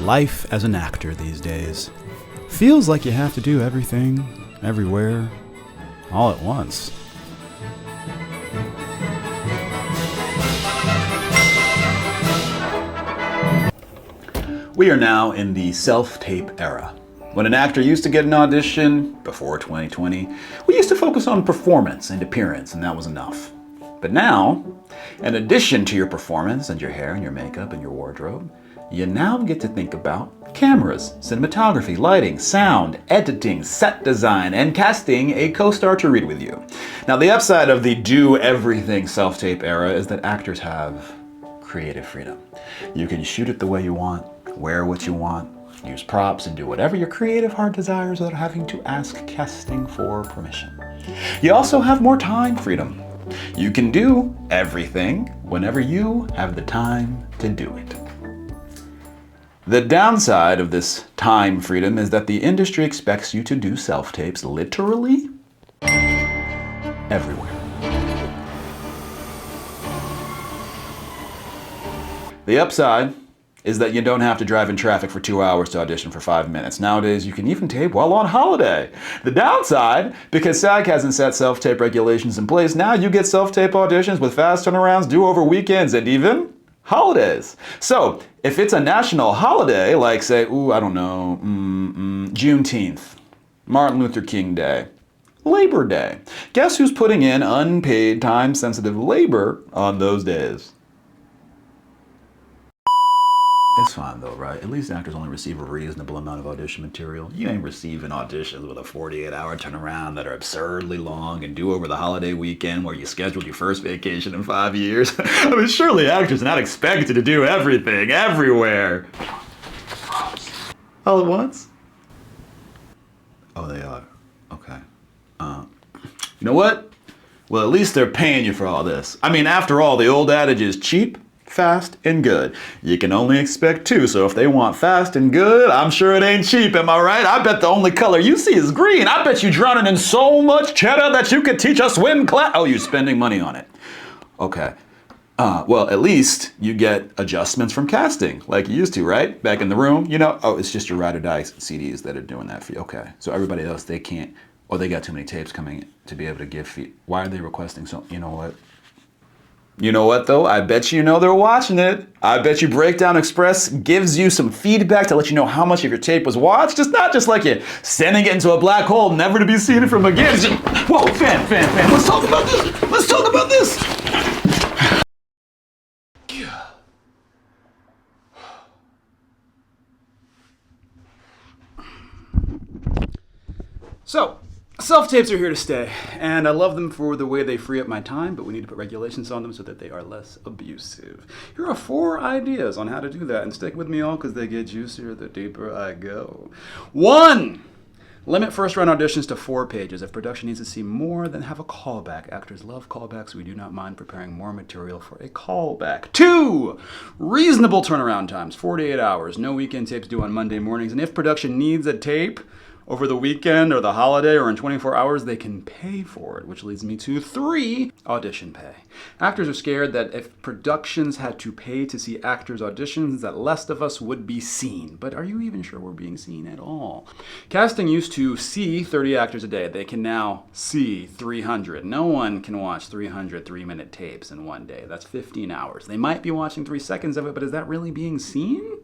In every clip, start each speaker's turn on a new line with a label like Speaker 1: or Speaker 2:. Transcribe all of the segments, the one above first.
Speaker 1: Life as an actor these days feels like you have to do everything, everywhere, all at once. We are now in the self-tape era. When an actor used to get an audition, before 2020, we used to focus on performance and appearance, and that was enough. But now, in addition to your performance and your hair and your makeup and your wardrobe, you now get to think about cameras, cinematography, lighting, sound, editing, set design, and casting a co-star to read with you. Now, the upside of the do-everything self-tape era is that actors have creative freedom. You can shoot it the way you want, wear what you want, use props, and do whatever your creative heart desires without having to ask casting for permission. You also have more time freedom. You can do everything whenever you have the time to do it. The downside of this time freedom is that the industry expects you to do self-tapes literally everywhere. The upside is that you don't have to drive in traffic for 2 hours to audition for 5 minutes. Nowadays, you can even tape while on holiday. The downside, because SAG hasn't set self-tape regulations in place, now you get self-tape auditions with fast turnarounds due over weekends and even holidays. So, if it's a national holiday, like say, Juneteenth, Martin Luther King Day, Labor Day, guess who's putting in unpaid, time-sensitive labor on those days? It's fine though, right? At least actors only receive a reasonable amount of audition material. You ain't receiving auditions with a 48-hour turnaround that are absurdly long and due over the holiday weekend where you scheduled your first vacation in 5 years. I mean, surely actors are not expected to do everything, everywhere. All at once? Oh, they are. Okay. You know what? Well, at least they're paying you for all this. I mean, after all, the old adage is cheap, fast, and good. You can only expect two, so if they want fast and good, I'm sure it ain't cheap, am I right? I bet the only color you see is green. I bet you drowning in so much cheddar that you could teach a swim class. Oh, you're spending money on it. Okay. Well, at least you get adjustments from casting, like you used to, right? Back in the room, you know? Oh, it's just your ride or die CDs that are doing that for you. Okay. So everybody else, they can't, or they got too many tapes coming to be able to give feed. Why are they requesting so, you know what? You know what though? I bet you know they're watching it. I bet you Breakdown Express gives you some feedback to let you know how much of your tape was watched. It's not just like you sending it into a black hole, never to be seen from again. Whoa, fan. Let's talk about this. Let's talk about this. So, self-tapes are here to stay, and I love them for the way they free up my time, but we need to put regulations on them so that they are less abusive. Here are 4 ideas on how to do that, and stick with me all because they get juicier the deeper I go. 1. Limit first-round auditions to 4 pages. If production needs to see more, then have a callback. Actors love callbacks. We do not mind preparing more material for a callback. 2. Reasonable turnaround times, 48 hours. No weekend tapes due on Monday mornings, and if production needs a tape over the weekend or the holiday or in 24 hours, they can pay for it, which leads me to 3, audition pay. Actors are scared that if productions had to pay to see actors' auditions, that less of us would be seen. But are you even sure we're being seen at all? Casting used to see 30 actors a day. They can now see 300. No one can watch 300 3-minute tapes in one day. That's 15 hours. They might be watching 3 seconds of it, but is that really being seen?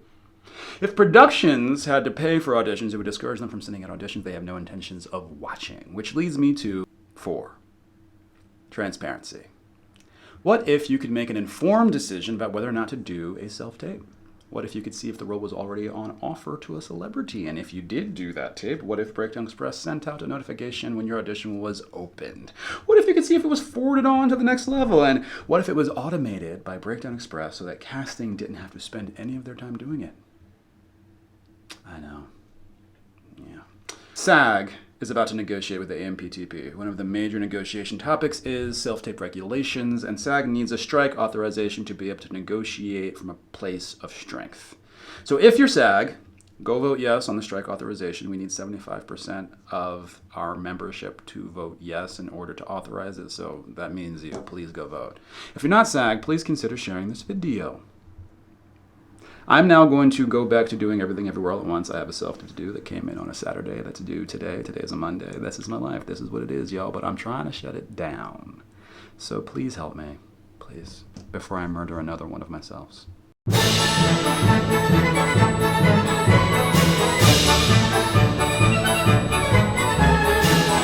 Speaker 1: If productions had to pay for auditions, it would discourage them from sending out auditions they have no intentions of watching, which leads me to 4, transparency. What if you could make an informed decision about whether or not to do a self-tape? What if you could see if the role was already on offer to a celebrity? And if you did do that tape, what if Breakdown Express sent out a notification when your audition was opened? What if you could see if it was forwarded on to the next level? And what if it was automated by Breakdown Express so that casting didn't have to spend any of their time doing it? I know. Yeah. SAG is about to negotiate with the AMPTP. One of the major negotiation topics is self-tape regulations, and SAG needs a strike authorization to be able to negotiate from a place of strength. So if you're SAG, go vote yes on the strike authorization. We need 75% of our membership to vote yes in order to authorize it, so that means you. Please go vote. If you're not SAG, please consider sharing this video. I'm now going to go back to doing everything everywhere all at once. I have a self-tape to do that came in on a Saturday that's due today. Today is a Monday. This is my life. This is what it is, y'all. But I'm trying to shut it down. So please help me. Please. Before I murder another one of myselves.